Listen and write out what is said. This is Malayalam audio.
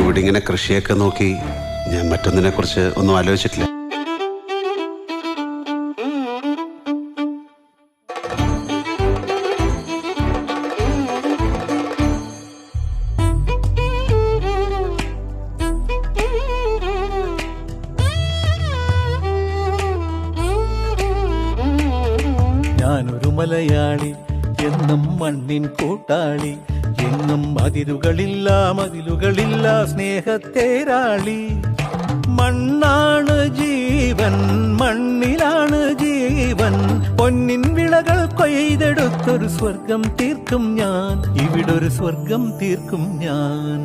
ഇവിടെ ഇങ്ങനെ കൃഷിയൊക്കെ നോക്കി ഞാൻ മറ്റൊന്നിനെ കുറിച്ച് ഒന്നും ആലോചിച്ചിട്ടില്ല. ഞാനൊരു മലയാളി, എന്നും മണ്ണിൻ കൂട്ടാളി, എങ്ങും മതിലുകളില്ല സ്നേഹത്തേരാളി. മണ്ണാണ് ജീവൻ, മണ്ണിലാണ് ജീവൻ. പൊന്നിൻ വിളകൾ കൊയ്തെടുത്തൊരു സ്വർഗം തീർക്കും ഞാൻ, ഇവിടൊരു സ്വർഗം തീർക്കും ഞാൻ.